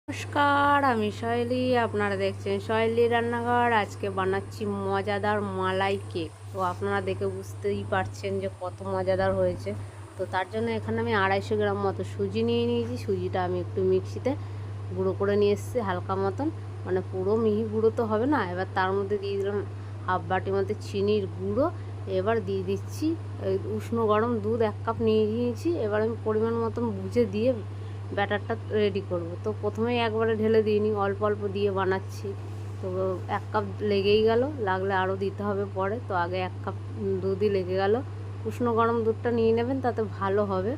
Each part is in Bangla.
নমস্কার, আমি শৈলী। আপনারা দেখছেন শৈলী রান্নাঘর। আজকে বানাচ্ছি মজাদার মালাই কেক। তো আপনারা দেখে বুঝতেই পারছেন যে কত মজাদার হয়েছে। তো তার জন্য এখানে আমি 250 গ্রাম মতো সুজি নিয়ে নিয়েছি। সুজিটা আমি একটু মিক্সিতে গুঁড়ো করে নিয়ে এসেছি হালকা মতন, মানে পুরো মিহি গুঁড়ো তো হবে না। এবার তার মধ্যে দিয়ে দিলাম হাফ বাটির মধ্যে চিনির গুঁড়ো। এবার দিয়ে দিচ্ছি উষ্ণ গরম দুধ 1 কাপ নিয়ে নিয়েছি। এবার আমি পরিমাণ মতন বুঝে দিয়ে ব্যাটারটা রেডি করব। তো প্রথমেই একবারে ঢেলে দিইনি, অল্প অল্প দিয়ে বানাচ্ছি। তো 1 কাপ লেগেই গেল, লাগলে আরও দিতে হবে পরে। তো আগে 1 কাপ দুধই লেগে গেল। উষ্ণ গরম দুধটা নিয়ে নেবেন, তাতে ভালো হবে,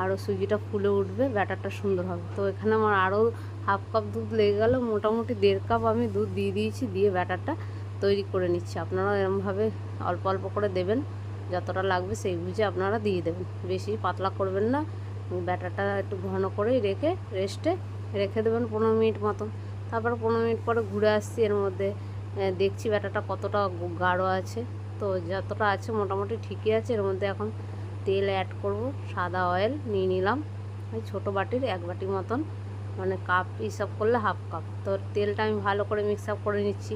আরও সুজিটা ফুলে উঠবে, ব্যাটারটা সুন্দর হবে। তো এখানে আমার আরও হাফ কাপ দুধ লেগে গেল, মোটামুটি 1.5 কাপ আমি দুধ দিয়ে দিয়েছি। দিয়ে ব্যাটারটা তৈরি করে নিচ্ছি। আপনারাও এরমভাবে অল্প অল্প করে দেবেন, যতটা লাগবে সেই বুঝে আপনারা দিয়ে দেবেন। বেশি পাতলা করবেন না। ব্যাটারটা একটু ঘন করেই রেখে রেস্টে রেখে দেবেন 15 মিনিট মতো। তারপর 15 মিনিট পরে ঘুরে আসছি, এর মধ্যে দেখছি ব্যাটারটা কতটা গাঢ় আছে। তো যতটা আছে মোটামুটি ঠিকই আছে। এর মধ্যে এখন তেল অ্যাড করব। সাদা অয়েল নিয়ে নিলাম, ওই ছোটো বাটির 1 বাটি মতন, মানে কাপ হিসাব করলে হাফ কাপ। তো তেলটা আমি ভালো করে মিক্স আপ করে নিচ্ছি।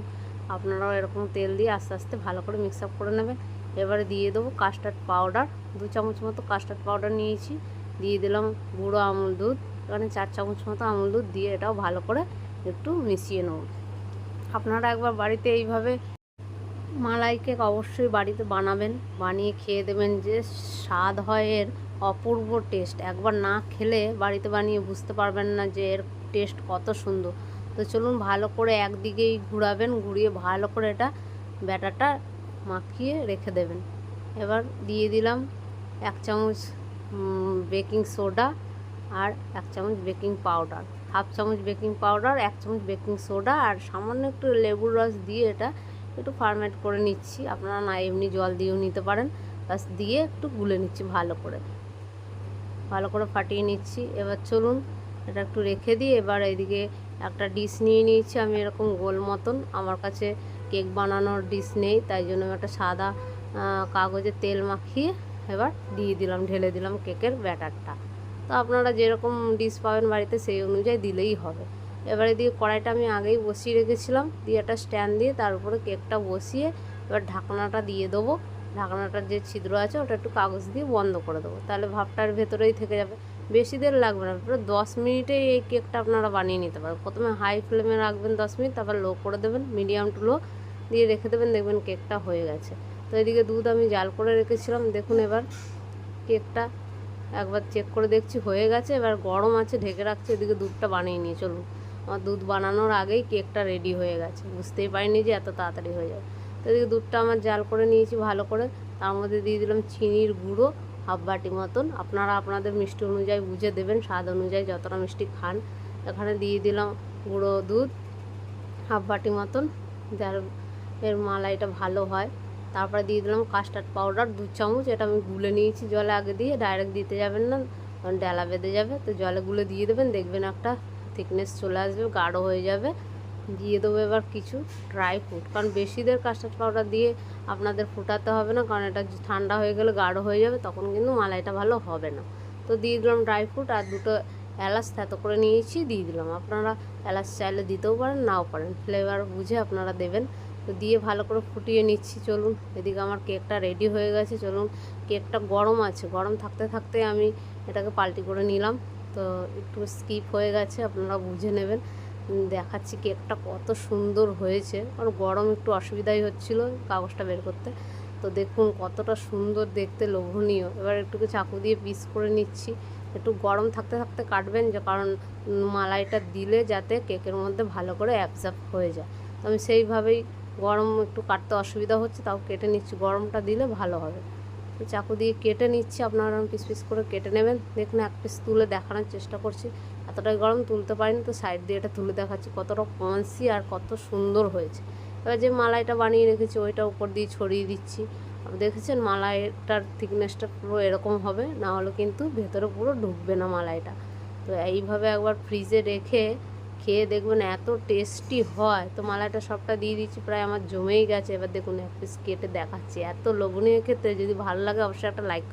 আপনারাও এরকম তেল দিয়ে আস্তে আস্তে ভালো করে মিক্স আপ করে নেবেন। এবারে দিয়ে দেবো কাস্টার্ড পাউডার। 2 চামচ মতো কাস্টার্ড পাউডার নিয়েছি। দিয়ে দিলাম গুঁড়ো আমুল দুধ, এখানে 4 চামচ মতো আমুল দুধ দিয়ে এটাও ভালো করে একটু মিশিয়ে নেব। আপনারা একবার বাড়িতে এইভাবে মালাই কেক অবশ্যই বাড়িতে বানাবেন, বানিয়ে খেয়ে দেবেন, যে স্বাদ হয় এর অপূর্ব টেস্ট। একবার না খেলে বাড়িতে বানিয়ে বুঝতে পারবেন না যে এর টেস্ট কত সুন্দর। তো চলুন, ভালো করে একদিকেই ঘুরাবেন, ঘুরিয়ে ভালো করে এটা ব্যাটারটা মাখিয়ে রেখে দেবেন। এবার দিয়ে দিলাম 1 চামচ বেকিং সোডা আর 1 চামচ বেকিং পাউডার, হাফ চামচ বেকিং পাউডার, 1 চামচ বেকিং সোডা আর সামান্য একটু লেবুর রস দিয়ে এটা একটু ফার্মেন্ট করে নিচ্ছি। আপনারা না এমনি জল দিয়েও নিতে পারেন। বাস দিয়ে একটু গুলে নিচ্ছি, ভালো করে ফাটিয়ে নিচ্ছি। এবার চলুন এটা একটু রেখে দিই। এবার এইদিকে একটা ডিশ নিয়ে নিয়েছি আমি, এরকম গোল মতন। আমার কাছে কেক বানানোর ডিশ নেই, তাই জন্য একটা সাদা কাগজে তেল মাখিয়ে এবার দিয়ে দিলাম, ঢেলে দিলাম কেকের ব্যাটারটা। তো আপনারা যেরকম ডিশ পাবেন বাড়িতে সেই অনুযায়ী দিলেই হবে। এবারে দিয়ে কড়াইটা আমি আগেই বসিয়ে রেখেছিলাম, দিয়ে একটা স্ট্যান্ড দিয়ে তার উপরে কেকটা বসিয়ে এবার ঢাকনাটা দিয়ে দেবো। ঢাকনাটার যে ছিদ্র আছে ওটা একটু কাগজ দিয়ে বন্ধ করে দেবো, তাহলে ভাপটার ভেতরেই থেকে যাবে। বেশি দেরি লাগবে না, পুরো 10 মিনিটেই এই কেকটা আপনারা বানিয়ে নিতে পারবেন। প্রথমে হাই ফ্লেমে রাখবেন 10 মিনিট, তারপর লো করে দেবেন, মিডিয়াম টু লো দিয়ে রেখে দেবেন, দেখবেন কেকটা হয়ে গেছে। তো এদিকে দুধ আমি জাল করে রেখেছিলাম, দেখুন এবার কেকটা একবার চেক করে দেখছি হয়ে গেছে। এবার গরম আছে, ঢেকে রাখছি, এদিকে দুধটা বানিয়ে নিয়ে চলুন। আমার দুধ বানানোর আগেই কেকটা রেডি হয়ে গেছে, বুঝতেই পারিনি যে এত তাড়াতাড়ি হয়ে যাবে। তো এদিকে দুধটা আমার জাল করে নিয়েছি ভালো করে, তার মধ্যে দিয়ে দিলাম চিনির গুঁড়ো হাফ বাটি মতন। আপনারা আপনাদের মিষ্টি অনুযায়ী বুঝে দেবেন, স্বাদ অনুযায়ী যতটা মিষ্টি খান। এখানে দিয়ে দিলাম গুঁড়ো দুধ হাফ বাটি মতন, যার এর মালাইটা ভালো হয়। তারপরে দিয়ে দিলাম কাস্টার্ড পাউডার 2 চামচ, এটা আমি গুলে নিয়েছি জলে আগে দিয়ে। ডাইরেক্ট দিতে যাবেন না, কারণ ডেলা বেঁধে যাবে। তো জলে গুলে দিয়ে দেবেন, দেখবেন একটা থিকনেস চলে আসবে, গাঢ় হয়ে যাবে। দিয়ে দেবো এবার কিছু ড্রাই ফ্রুট, কারণ বেশিদের কাস্টার্ড পাউডার দিয়ে আপনাদের ফুটাতে হবে না, কারণ এটা ঠান্ডা হয়ে গেলে গাঢ় হয়ে যাবে, তখন কিন্তু মালাইটা ভালো হবে না। তো দিয়ে দিলাম ড্রাই ফ্রুট আর 2টো এলাচ থেতো করে নিয়েছি, দিয়ে দিলাম। আপনারা এলাচ চাইলে দিতেও পারেন, নাও পারেন, ফ্লেভার বুঝে আপনারা দেবেন। তো দিয়ে ভালো করে ফুটিয়ে নিচ্ছি। চলুন, এদিকে আমার কেকটা রেডি হয়ে গেছে। চলুন, কেকটা গরম আছে, গরম থাকতে থাকতে আমি এটাকে পাল্টি করে নিলাম। তো একটু স্কিপ হয়ে গেছে, আপনারা বুঝে নেবেন। দেখাচ্ছি কেকটা কত সুন্দর হয়েছে, কারণ গরম একটু অসুবিধাই হচ্ছিলো কাগজটা বের করতে। তো দেখুন কতটা সুন্দর দেখতে, লোভনীয়। এবার একটু চাকু দিয়ে পিস করে নিচ্ছি। একটু গরম থাকতে থাকতে কাটবেন, যে কারণ মালাইটা দিলে যাতে কেকের মধ্যে ভালো করে অ্যাবজর্ব হয়ে যায়। তো আমি সেইভাবেই, গরম একটু কাটতে অসুবিধা হচ্ছে তাও কেটে নিচ্ছি, গরমটা দিলে ভালো হবে। তো চাকু দিয়ে কেটে নিচ্ছি, আপনারা পিস পিস করে কেটে নেবেন। দেখুন এক পিস তুলে দেখানোর চেষ্টা করছি, এতটাই গরম তুলতে পারিনি, তো সাইড দিয়ে এটা তুলে দেখাচ্ছি কতটা কনসি আর কত সুন্দর হয়েছে। এবার যে মালাইটা বানিয়ে রেখেছি ওইটা উপর দিয়ে ছড়িয়ে দিচ্ছি। দেখেছেন মালাইটার থিকনেসটা পুরো এরকম হবে, না হলে কিন্তু ভেতরে পুরো ঢুকবে না মালাইটা। তো এইভাবে একবার ফ্রিজে রেখে খেয়ে দেখবেন এত টেস্টি হয়। তো মালাইটা সবটা দিয়ে দিচ্ছি, প্রায় আমার জমেই গেছে। এবার দেখুন এক পিস কেটে দেখাচ্ছি, এত লোভনীয় খেতে। যদি ভালো লাগে অবশ্যই একটা লাইক